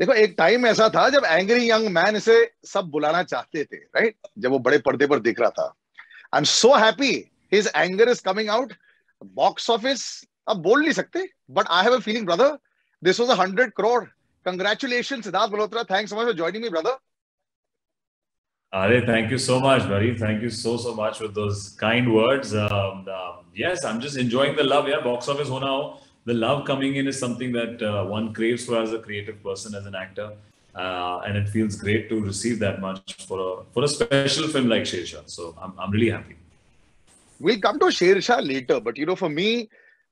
देखो एक टाइम ऐसा था जब एंग्री यंग मैन इसे सब बुलाना चाहते थे, राइट? जब वो बड़े पर्दे पर दिख रहा था। I am so happy his anger is coming out. Box office अब बोल नहीं सकते, but I have a feeling brother, this was 100 crore. Congratulations, Sidharth Malhotra. Thanks so much for joining me, brother. Are, thank you so much, buddy. Thank you so much with those kind words. Yes, I'm just enjoying the love. Yeah, box office ho na ho, the love coming in is something that one craves for as a creative person, as an actor, and it feels great to receive that much for a special film like Sher Shah. So I'm really happy. We'll come to Sher Shah later, but you know, for me,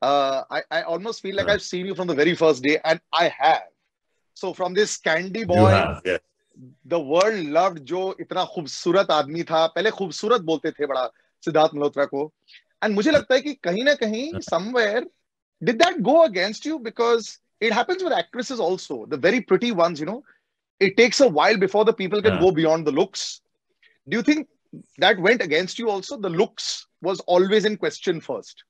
I almost feel like I've seen you from the very first day, and I have. So from this candy You boy, have, yes. the world loved, जो इतना खूबसूरत आदमी था, पहले खूबसूरत बोलते थे बड़ा सिद्धार्थ मल्होत्रा को, एंड मुझे लगता है कि कहीं ना कहीं somewhere did that go against you, because it happens with actresses also, the very pretty ones, you know, it takes a while before the people can go beyond the looks. Do you think that went against you also? The looks was always in question first.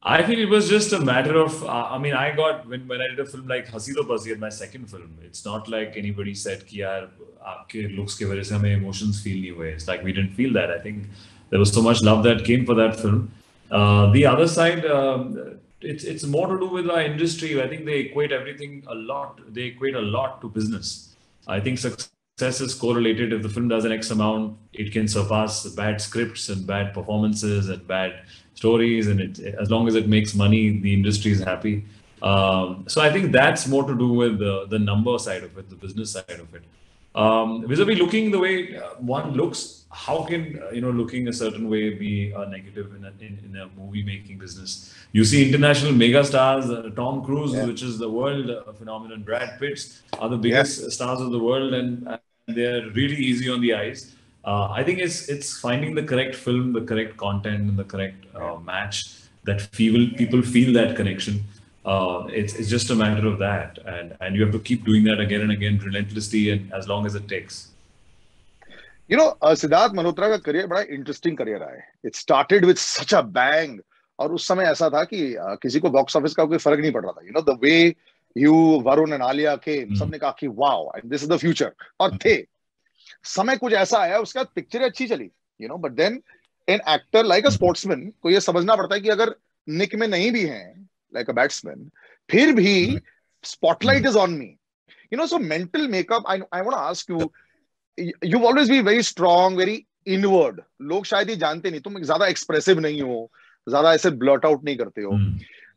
I feel it was just a matter of, I mean, I got, when I did a film like Hasee Toh Phasee, my second film, it's not like anybody said, ki yaar, aapke looks ke wajah se hame emotions feel nahi hue. It's like we didn't feel that. I think there was so much love that came for that film. The other side, it's more to do with our industry. I think they equate everything a lot. They equate a lot to business. I think success is correlated. If the film does an X amount, it can surpass bad scripts and bad performances and bad stories, and as long as it makes money, the industry is happy. So I think that's more to do with the number side of it, the business side of it. Vis-a-vis looking the way one looks, how can looking a certain way be a negative in a movie making business? You see international mega stars, Tom Cruise, which is the world phenomenon. Brad Pitt are the biggest stars of the world, and they're really easy on the eyes. I think it's finding the correct film, the correct content, and the correct match that people feel that connection. It's just a matter of that, and you have to keep doing that again and again relentlessly, and as long as it takes. You know, Sidharth Malhotra का career बड़ा interesting career रहा है. It started with such a bang, और उस समय ऐसा था कि किसी को box office का कोई फर्क नहीं पड़ रहा था. You know, the way you, Varun and Alia came, सबने कहा कि wow, and this is the future. और थे. समय कुछ ऐसा आया, उसका पिक्चर अच्छी चली, you know, but then an actor like a sportsman को ये समझना पड़ता है कि अगर निक में नहीं भी हैं, like a batsman, फिर भी spotlight is on me, you know. So mental makeup, I want to ask you, you've always been very strong, very inward. लोग शायद ये जानते नहीं, तुम ज्यादा expressive नहीं हो, ज्यादा ऐसे blurt out नहीं करते हो.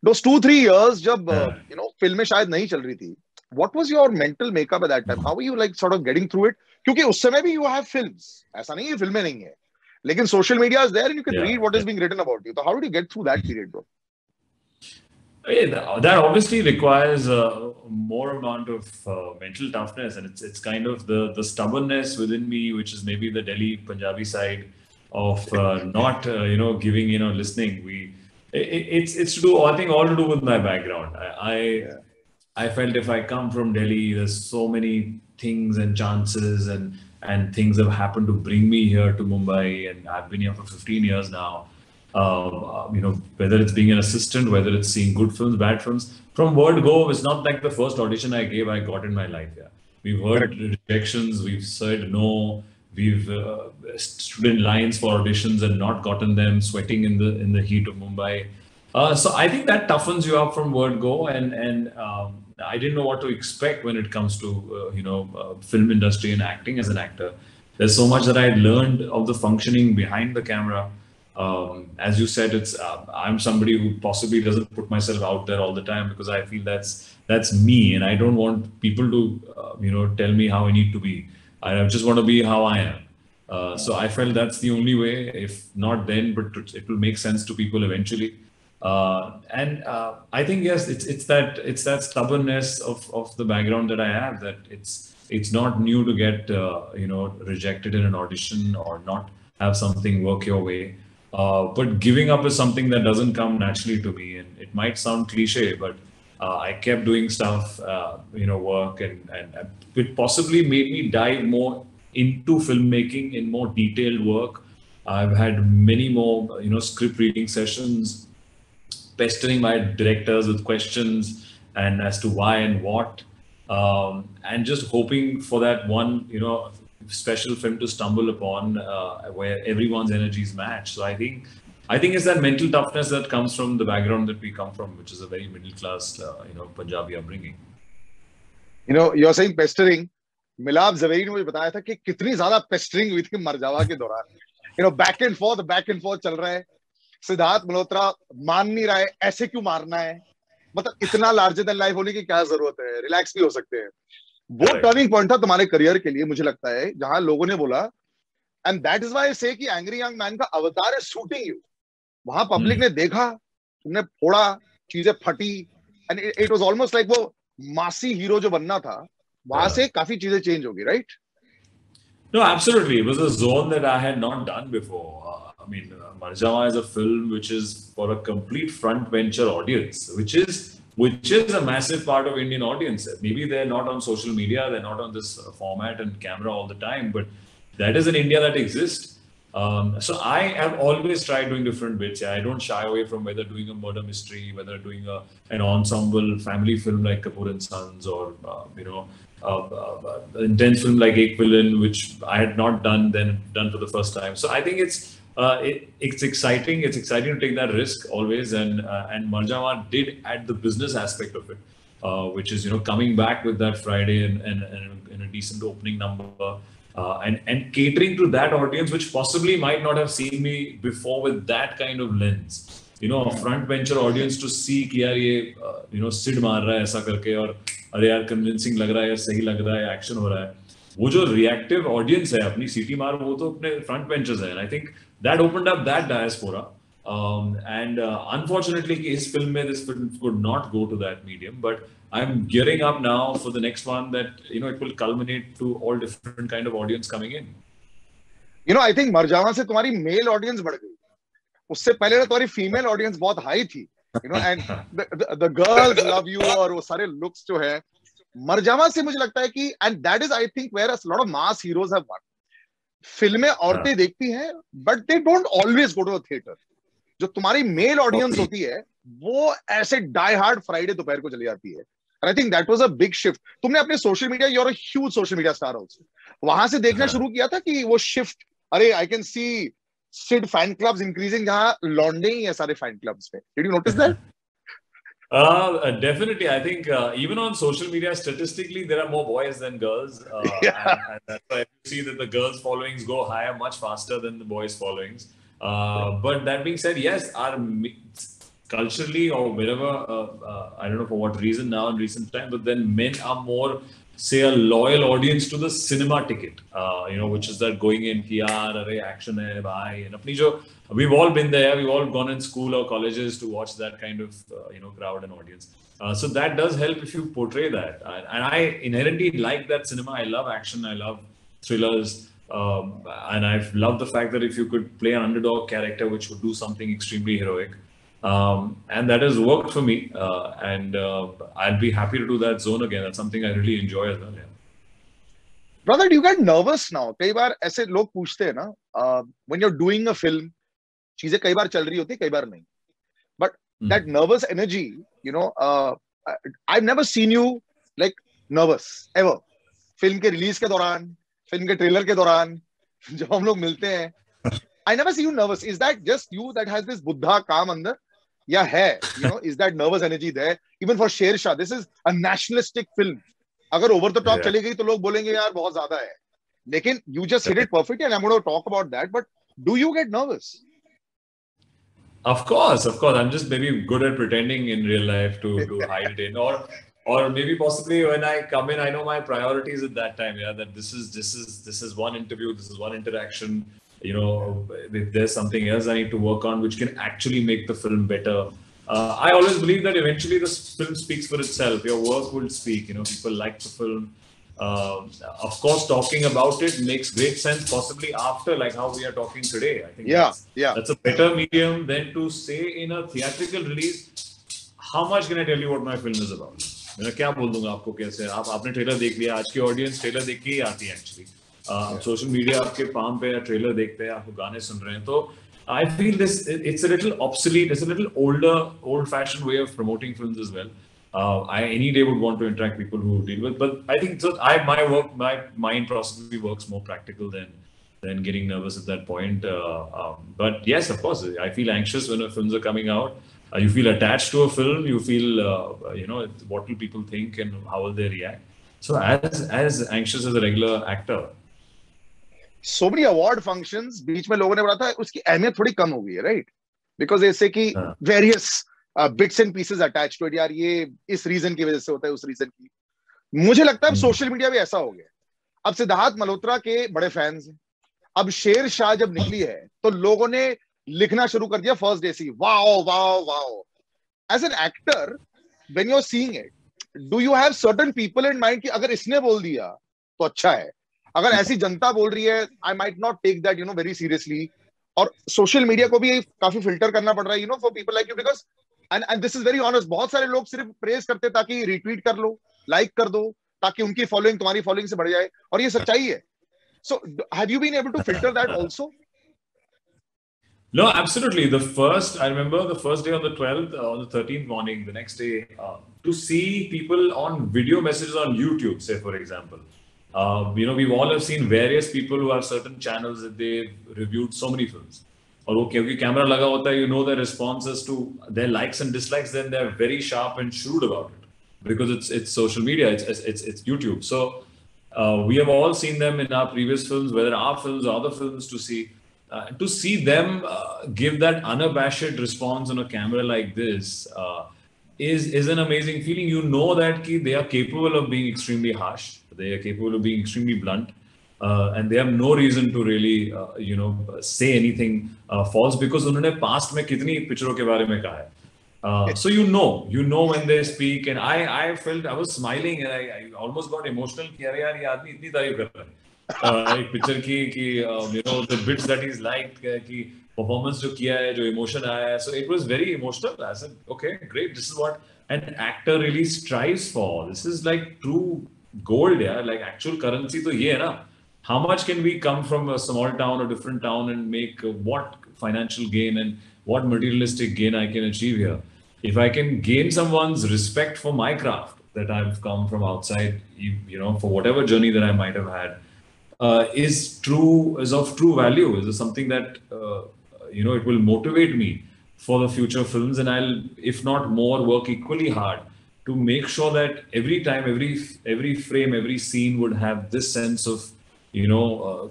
Those 2-3 years जब you know फिल्में शायद नहीं चल रही थी, what was your mental makeup at that time? How were you like sort of getting through it? क्योंकि उस समय भी you have films, ऐसा नहीं है फिल्में नहीं है, लेकिन social media is there and you can read what is being written about you. So how did you get through that period, bro? Yeah, that obviously requires more amount of mental toughness, and it's kind of the stubbornness within me, which is maybe the Delhi Punjabi side of not giving listening. It's to do, I think, all to do with my background. I felt if I come from Delhi, there's so many things and chances and things have happened to bring me here to Mumbai, and I've been here for 15 years now. Whether it's being an assistant, whether it's seeing good films, bad films, from word go, it's not like the first audition I got in my life. Yeah, we've heard rejections, we've said no, we've stood in lines for auditions and not gotten them, sweating in the heat of Mumbai. So I think that toughens you up from word go, and I didn't know what to expect when it comes to film industry and acting as an actor. There's so much that I learned of the functioning behind the camera. As you said, it's I'm somebody who possibly doesn't put myself out there all the time, because I feel that's me, and I don't want people to tell me how I need to be. I just want to be how I am. So I felt that's the only way. If not then, but it will make sense to people eventually. And I think yes, it's that stubbornness of the background that I have, that it's not new to get rejected in an audition or not have something work your way. But giving up is something that doesn't come naturally to me, and it might sound cliche, but I kept doing stuff, work, and it possibly made me dive more into filmmaking in more detailed work. I've had many more, script reading sessions, pestering my directors with questions, and as to why and what, and just hoping for that one, special film to stumble upon where everyone's energies match. So I think it's that mental toughness that comes from the background that we come from, which is a very middle class, Punjabi upbringing. You're saying pestering. मिलाप जवेरी ने मुझे बताया था कि कितनी ज्यादा pestering हुई थी मरजावा के दौरान. बैक एंड फोर्थ चल रहा है. सिद्धार्थ मल्होत्रा मान नहीं रहा है, ऐसे क्यों मारना है, मतलब इतना लार्जर देन लाइफ होने की क्या जरूरत है, रिलैक्स भी हो सकते हैं. वो टर्निंग पॉइंट था तुम्हारे करियर के लिए, मुझे लगता है, जहां लोगों ने बोला, and that is why I से कि एंग्री यंग मैन का अवतार इज शूटिंग यू. वहां पब्लिक ने देखा, तुमने फोड़ा, चीजें फटी, and it was almost like वो मासी हीरो जो बनना था, वहां से काफी चीजें चेंज होगी, right? No, absolutely. It was a zone that I had not done before. I mean, Marjama is a film which is for a complete front venture audience, which is a massive part of Indian audience. Maybe they're not on social media, they're not on this format and camera all the time, but that is an India that exists. So I have always tried doing different bits. Yeah, I don't shy away from whether doing a murder mystery, whether doing an ensemble family film like Kapoor and Sons, or an intense film like Ek Villain, which I had not done for the first time. So I think it's exciting. It's exciting to take that risk always, and Marjama did add the business aspect of it, which is coming back with that Friday and a decent opening number. And catering to that audience, which possibly might not have seen me before with that kind of lens. A front venture audience to see कि यार ये सिड मार रहा है ऐसा करके, और अरे यार कन्विंसिंग लग रहा है, सही लग रहा है, एक्शन हो रहा है. वो जो रिएक्टिव ऑडियंस है अपनी सीटी मार, वो तो अपने फ्रंट बेंचर्स है. I think that opened up that diaspora. And unfortunately, इस फिल्म में this film could not go to that medium, but I'm gearing up now for the next one that it will culminate to all different kind of audience coming in. I think Marjama से तुम्हारी mail audience बढ़ गई. उससे पहले तो तुम्हारी female audience बहुत high थी, and the girls love you, और वो सारे लुक्स जो है मरजामा से मुझे लगता है कि, and that is I think where a lot of mass heroes have won. फिल्में औरतें देखती हैं, but they don't always go to a theater. जो तुम्हारी मेल ऑडियंस होती है वो ऐसे डाई हार्ड फ्राइडे दोपहर को चली जाती है. And I think that was a big shift. तुमने अपने social media, you're a huge social media star also, वहां से देखना शुरू किया था कि वो शिफ्ट, अरे I can see Sid fan clubs increasing, जहां लॉन्डे ही है सारे fan clubs में. Did you notice that? Definitely. I think even on social media, statistically, there are more boys than girls. And that's why you see that the girls' followings go higher much faster than the boys' followings. But that being said, yes, our culturally or wherever, I don't know for what reason now in recent time, but then men are more, say, a loyal audience to the cinema ticket, which is that going in, ki yaar, arre, action hai, bhai, and apni jo, we've all been there, we've all gone in school or colleges to watch that kind of, crowd and audience. So that does help if you portray that. And I inherently like that cinema. I love action, I love thrillers. And I've loved the fact that if you could play an underdog character which would do something extremely heroic, and that has worked for me, and I'll be happy to do that zone again. That's something I really enjoy as well. Yeah. Brother, do you get nervous now? कई बार ऐसे लोग पूछते हैं ना, when you're doing a film, चीजें कई बार चल रही होती, कई बार नहीं. But that nervous energy, I've never seen you like nervous ever. Film के रिलीज के दौरान, फिल्म के ट्रेलर के दौरान, जब हम लोग मिलते हैं, I never see you nervous. Is that just you that has this Buddha काम अंदर, या है, is that nervous energy there? Even for Sher Shah, this is a nationalistic film. अगर over the top चली गई तो लोग बोलेंगे यार बहुत ज्यादा है. लेकिन you just hit it perfectly, and I'm going to talk about that. But do you get nervous? Of course. I'm just maybe good at pretending in real life to hide it in, or maybe possibly when I come in, I know my priorities at that time. Yeah, that this is one interview, this is one interaction. If there's something else I need to work on which can actually make the film better. I always believe that eventually the film speaks for itself. Your work will speak. People like the film. Of course, talking about it makes great sense. Possibly after, like how we are talking today. I think that's a better medium than to say in a theatrical release. How much can I tell you what my film is about? मैं क्या बोल दूंगा आपको कैसे? आपने trailer देख लिया. आज की ऑडियंस ट्रेलर देख के ही आती है एक्चुअली. सोशल मीडिया आपके पाम पे या ट्रेलर देखते हैं, आपको गाने सुन रहे हैं. तो I feel it's a little obsolete. It's a little old-fashioned way of promoting films as well. I any day would want to interact with people who deal with. But I think so. My mind possibly works more practical than getting nervous at that point. But yes, of course, I feel anxious when films are coming out. You feel attached to a film. You feel what will people think and how will they react. So as anxious as a regular actor. So many award functions बीच में लोगों ने बोला था उसकी अहमियत थोड़ी कम हो गई है, right? Because ऐसे कि various bits and pieces attached to it, यार ये इस रीजन की वजह से होता है, उस रीजन की. मुझे लगता है सोशल मीडिया भी ऐसा हो गया. अब सिद्धार्थ मल्होत्रा के बड़े फैंस हैं. अब शेर शाह जब निकली है तो लोगों ने लिखना शुरू कर दिया फर्स्ट डे से, wow wow wow. As an actor when you are seeing it, do you have certain people in mind कि अगर इसने बोल दिया तो अच्छा है, अगर ऐसी जनता बोल रही है I might not take that very seriously. और सोशल मीडिया को भी काफी फिल्टर करना पड़ रहा है for people like you, because and this is very honest, बहुत सारे लोग सिर्फ प्रेज करते ताकि रिट्वीट कर लो, लाइक कर दो, ताकि उनकी फॉलोइंग तुम्हारी फॉलोइंग से बढ़ जाए, और ये सच्चाई है. So, have you been able to filter that also? No, absolutely. I remember the first day on the 12th, on the 13th morning, the next day, to see people on video messages on YouTube, say for example. We've all have seen various people who have certain channels that they've reviewed so many films. और वो क्योंकि camera लगा होता है, the responses to their likes and dislikes, then they're very sharp and shrewd about it because it's social media, it's YouTube. So. We have all seen them in our previous films, whether our films or other films, to see them give that unabashed response on a camera like this is an amazing feeling. You know that they are capable of being extremely harsh, they are capable of being extremely blunt, and they have no reason to really say anything false, because उन्होंने past में कितनी पिक्चरों के बारे में कहा है. So you know when they speak, and I felt, I was smiling and I almost got emotional कि अरे यार ये आदमी इतनी तारीफ कर रहा है एक पिक्चर की the bits that he's liked, कि performance जो किया है, जो emotion आया है. So it was very emotional. I said, okay, great, this is what an actor really strives for. This is like true gold, yeah, like actual currency. तो ये है ना, how much can we come from a small town or different town and make what financial gain and what materialistic gain I can achieve here. If I can gain someone's respect for my craft that I've come from outside, for whatever journey that I might have had, is of true value, is something that, it will motivate me for the future films, and I'll, if not more, work equally hard to make sure that every time, every frame, every scene would have this sense of,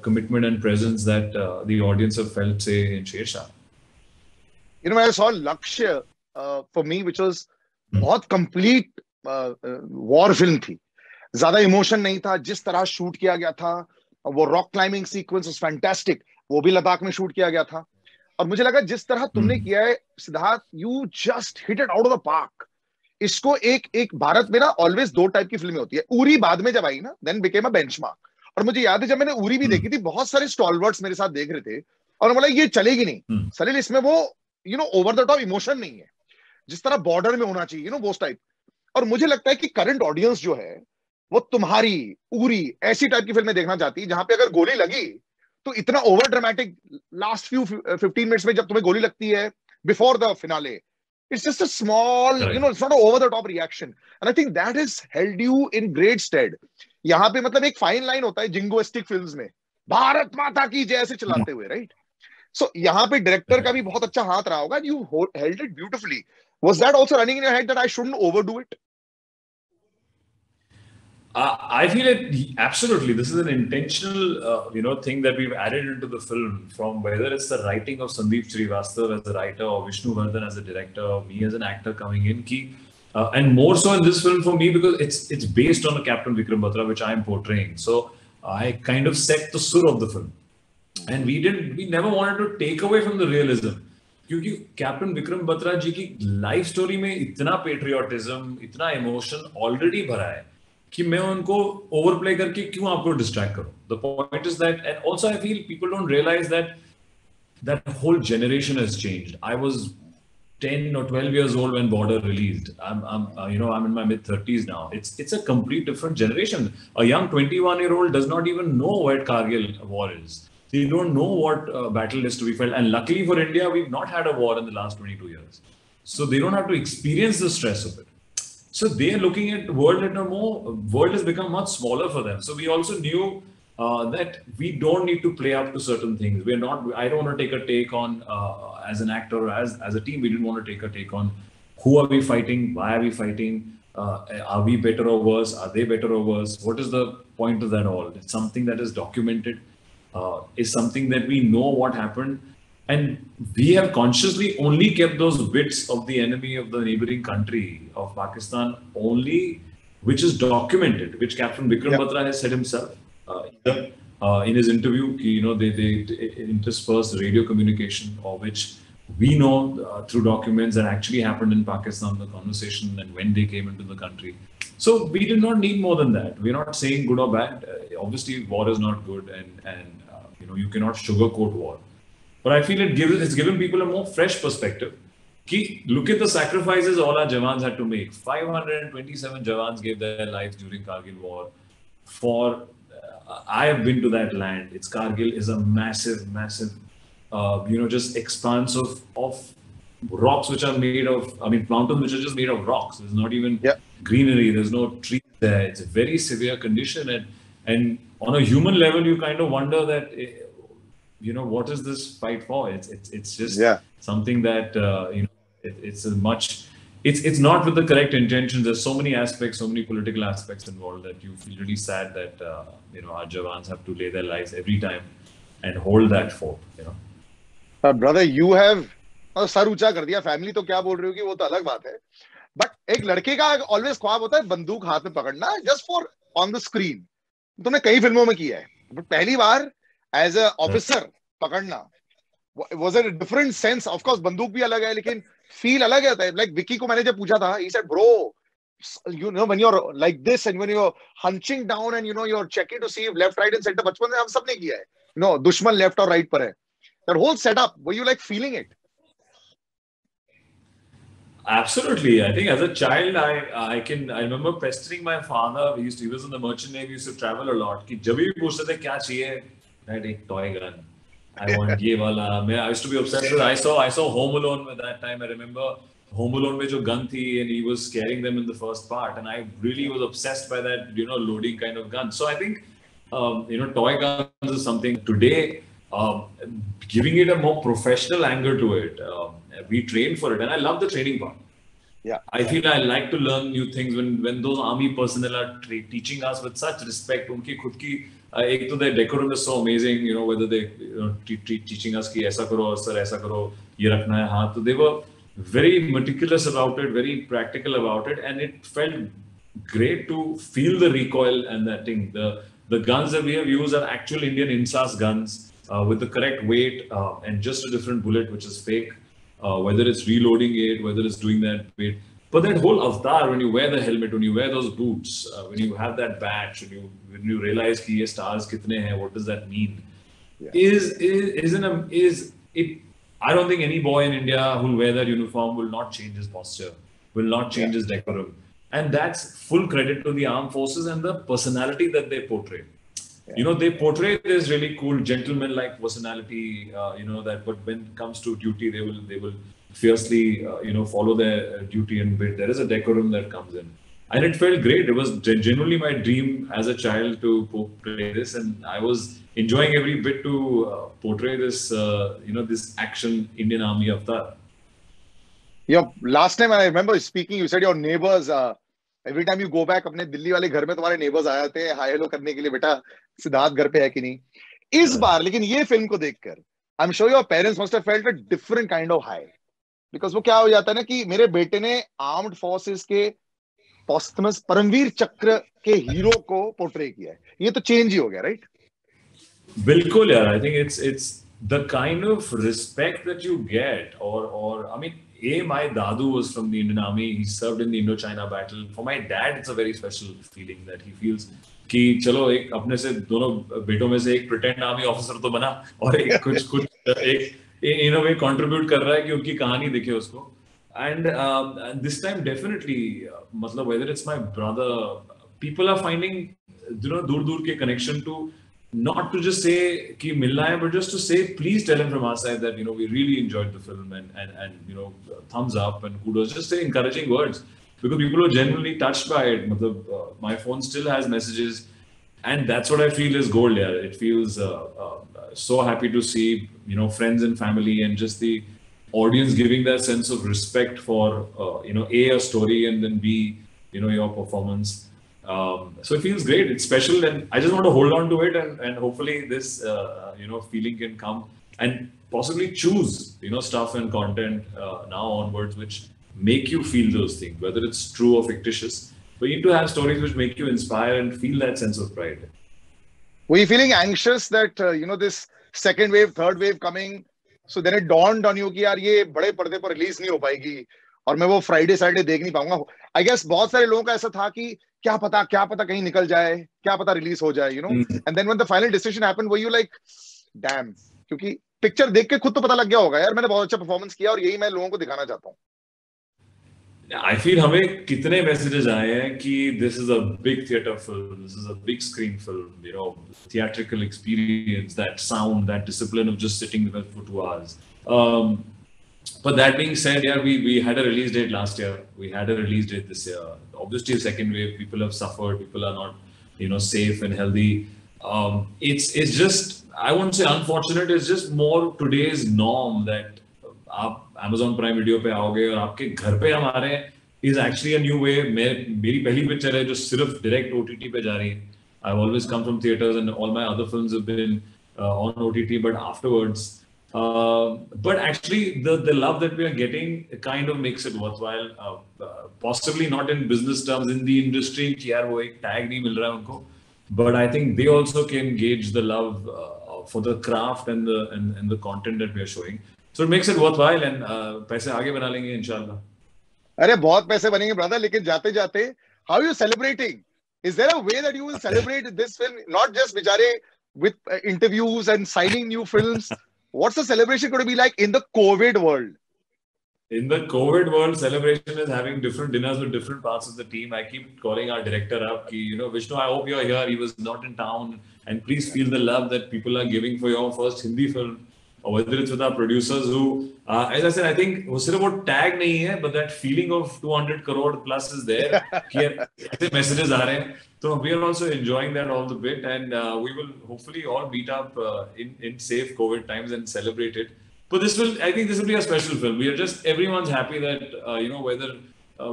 commitment and presence that the audience have felt, say, in Sher Shah. I saw Lakshya for me, which was बहुत complete war film थी. ज्यादा emotion नहीं था, जिस तरह shoot किया गया था. वो rock climbing sequence was fantastic, वो भी लद्दाख में शूट किया गया था. और मुझे लगा जिस तरह तुमने किया है Siddharth, you just hit it out of the park. इसको एक भारत में ना ऑलवेज दो टाइप की फिल्में होती है. उरी बाद में जब आई ना, देन बिकेम अ बेंचमार्क. और मुझे याद है जब मैंने उरी भी देखी थी, बहुत सारे स्टॉलवर्ड्स मेरे साथ देख रहे थे और बोला ये चलेगी नहीं सलील, इसमें वो ओवर द टॉप इमोशन नहीं है जिस तरह बॉर्डर में होना चाहिए, वो टाइप. और मुझे लगता है कि करंट ऑडियंस जो है वो तुम्हारी उरी ऐसी टाइप की फिल्में देखना चाहती है जहां पे अगर गोली लगी तो इतना over dramatic last few 15 minutes में जब तुम्हें गोली लगती है before the finale, it's just a small, it's not an over the top reaction, and I think that has held you in great stead. यहाँ पे मतलब एक फाइन लाइन होता है जिंगोइस्टिक फिल्म्स में, भारत माता की जय से चलाते हुए, राइट? सो यहाँ पे डायरेक्टर का भी बहुत अच्छा हाथ रहा होगा. You held it beautifully. Was that also running in your head that I shouldn't overdo it? I feel it absolutely. This is an intentional, thing that we've added into the film. From whether it's the writing of Sandeep Srivastava as a writer, or Vishnu Vardhan as a director, or me as an actor coming in, and more so in this film for me because it's based on a Captain Vikram Batra which I am portraying. So I kind of set the sur of the film, and we never wanted to take away from the realism. क्योंकि captain Vikram Batra जी की life story में इतना patriotism, इतना emotion already भरा है कि मैं उनको ओवरप्ले करके क्यों आपको डिस्ट्रैक्ट करूं. The point is that, and also I feel people don't realise that whole generation has changed. I was 10 or 12 years old when Border released. I'm in my mid 30s now. It's a complete different generation. A young 21-year-old does not even know what Kargil war is. They don't know what battle is to be felt. And luckily for India, we've not had a war in the last 22 years. So they don't have to experience the stress of it. So they are looking at world has become much smaller for them. So we also knew that we don't need to play up to certain things. We're not. I don't want to take a take on as an actor or as a team. We didn't want to take a take on who are we fighting, why are we fighting, are we better or worse, are they better or worse? What is the point of that all? It's something that is documented. Is something that we know what happened. And we have consciously only kept those bits of the enemy of the neighboring country of Pakistan only, which is documented, which Captain Vikram Batra has said himself in his interview. They intersperse radio communication, of which we know through documents that actually happened in Pakistan, the conversation and when they came into the country. So we did not need more than that. We're not saying good or bad. Obviously, war is not good, and you cannot sugarcoat war. But I feel it's given people a more fresh perspective. Look at the sacrifices all our Jawans had to make. 527 Jawans gave their lives during Kargil war. I have been to that land. Kargil is a massive, just expanse of rocks which are made of, mountains which are just made of rocks. There's not even greenery. There's no trees there. It's a very severe condition. And on a human level, you kind of wonder that, what is this fight for? It's just something that, it's not with the correct intentions. There's so many aspects, so many political aspects involved that you feel really sad that, our Jawans have to lay their lives every time and hold that fort, Brother, you have sir ऊंचा कर दिया. Family तो क्या बोल रही होगी वो तो अलग बात है. बट एक लड़के का ऑलवेज ख्वाब होता है बंदूक हाथ में पकड़ना, just for on the screen. तुमने कई फिल्मों में किया है, बट पहली बार एज अ ऑफिसर पकड़ना was a different sense. Of course, बंदूक भी अलग है, लेकिन फील अलग है. Like विक्की को मैंने जब पूछा था, he said, bro, when you're like this and when you're hunching down and you're checking to see if left, right and center, बचपन में हम सब ने किया है. दुश्मन लेफ्ट और राइट पर है. That whole setup, were you like feeling it? Absolutely. I think as a child, I remember pestering my father. He was in the merchant navy. We used to travel a lot. कि जब भी पूछते थे क्या चाहिए, Dad, एक toy gun. I want ये वाला. I used to be obsessed with. I saw Home Alone at that time. I remember Home Alone में जो gun थी, and he was scaring them in the first part, and I really was obsessed by that, loading kind of gun. So I think, toy guns is something today. Giving it a more professional angle to it. We train for it, and I love the training part. Yeah, I feel I like to learn new things when those army personnel are teaching us with such respect. उनकी खुद की एक तो their decorum is so amazing. Whether they teaching us कि ऐसा करो sir ऐसा करो ये रखना है हाथ. So they were very meticulous about it, very practical about it, and it felt great to feel the recoil and that thing. The guns that we have used are actual Indian INSAS guns. With the correct weight and just a different bullet, which is fake, whether it's reloading it, whether it's doing that weight. But that whole avatar, when you wear the helmet, when you wear those boots, when you have that badge, when you realize कि ये stars कितने हैं, what does that mean? I don't think any boy in India who will wear that uniform will not change his posture, will not change his decorum. And that's full credit to the armed forces and the personality that they portray. They portray this really cool gentleman-like personality, but when it comes to duty, they will fiercely, follow their duty and bit. There is a decorum that comes in. And it felt great. It was genuinely my dream as a child to portray this. And I was enjoying every bit to portray this, this action Indian Army avatar. Last time I remember speaking, you said your neighbors, every time you go back, अपने दिल्ली वाले घर में तुम्हारे neighbors आ जाते हैं, hi hello करने के लिए, बेटा सिद्धार्थ घर पे है कि नहीं. इस बार लेकिन ये फिल्म को देखकर, I'm sure your parents must have felt a different kind of high, because वो क्या हो जाता है ना कि मेरे बेटे ने आर्म्ड फोर्सेस के posthumous परमवीर चक्र के हीरो को पोर्ट्रे किया है. ये तो चेंज ही हो गया, राइट? बिल्कुल यार. I think it's the kind of respect that you get, my dadu was from the Indian Army. He served in the Indo-China battle. For my dad, it's a very special feeling that he feels कि चलो एक अपने से दोनों बेटों में से एक pretend army officer तो बना और एक कुछ एक in a way contribute कर रहा है कि उनकी कहानी दिखे उसको. And this time definitely, whether it's my brother, people are finding दूर के connection to. Not to just say कि मिलना है, but just to say, please tell him from our side that, we really enjoyed the film and thumbs up and kudos, just say encouraging words. because people are genuinely touched by it. My phone still has messages, and that's what I feel is gold. Yeah, it feels so happy to see friends and family and just the audience giving that sense of respect for a story, and then b your performance. So it feels great. It's special, and I just want to hold on to it, and hopefully this feeling can come and possibly choose stuff and content now onwards which make you feel those things, whether it's true or fictitious. But you need to have stories which make you inspire and feel that sense of pride. Were you feeling anxious that this second wave, third wave coming? So then it dawned on you कि यार ये बड़े पर्दे पर release नहीं हो पाएगी और मैं वो फ्राइडे सैटरडे देख नहीं पाऊंगा. आई गेस बहुत सारे लोगों का ऐसा था कि क्या पता कहीं निकल जाए, क्या पता रिलीज हो जाए, and then when the final decision happened were you like damn, क्योंकि पिक्चर देख के खुद तो पता लग गया होगा यार मैंने बहुत अच्छा परफॉर्मेंस किया और यही मैं लोगों को दिखाना चाहता हूँ. I feel हमें कितने messages आए हैं कि this is a big theater film, this is a big screen film, theatrical experience, that sound, that discipline of just sitting there for 2 hours. But that being said, yeah, we had a release date last year. We had a release date this year. Obviously, second wave, people have suffered. People are not, safe and healthy. It's just, I won't say unfortunate. It's just more today's norm that आप Amazon Prime Video पे आओगे और आपके घर पे हम आ रहे हैं is actually a new way. मेरी पहली पिक्चर है जो सिर्फ direct OTT पे जा रही है. I've always come from theaters and all my other films have been on OTT, but afterwards. But actually, the love that we are getting kind of makes it worthwhile. Possibly not in business terms in the industry कि यार वो एक tag नहीं मिल रहा है उनको. But I think they also can gauge the love for the craft and the content that we are showing. So it makes it worthwhile, and पैसे आगे बना लेंगे इंशाल्लाह. अरे बहुत पैसे बनेंगे brother, लेकिन जाते जाते how are you celebrating? Is there a way that you will celebrate this film, not just बेचारे with interviews and signing new films? What's the celebration going to be like in the COVID world? In the COVID world, celebration is having different dinners with different parts of the team. I keep calling our director up, Vishnu, I hope you're here. He was not in town, and please feel the love that people are giving for your first Hindi film. Or whether it's with our producers who, as I said, I think वो सिर्फ वो tag नहीं है, but that feeling of 200 crore plus is there. कि ऐसे messages आ रहे हैं, so we are also enjoying that all the bit, and we will hopefully all meet up in safe COVID times and celebrate it. But I think this will be a special film. We are just, everyone's happy that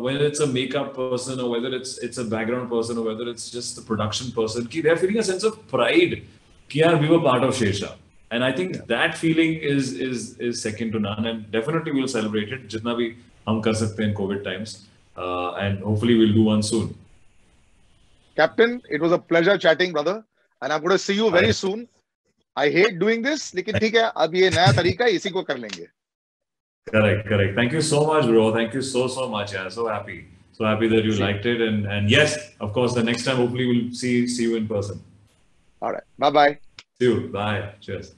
whether it's a makeup person or whether it's a background person or whether it's just the production person, कि they're feeling a sense of pride कि यार we were part of Shesha. And I think that feeling is second to none, and definitely we'll celebrate it जितना भी हम कर सकते हैं in COVID times, and hopefully we'll do one soon. Captain, it was a pleasure chatting, brother, and I'm going to see you very soon. I hate doing this, लेकिन ठीक है, अब ये नया तरीका है, इसी को कर लेंगे. Correct. Thank you so much, bro. Thank you so much. Yeah, so happy that you liked it, and yes, of course, the next time hopefully we'll see you in person. All right, bye. See you. Bye. Cheers.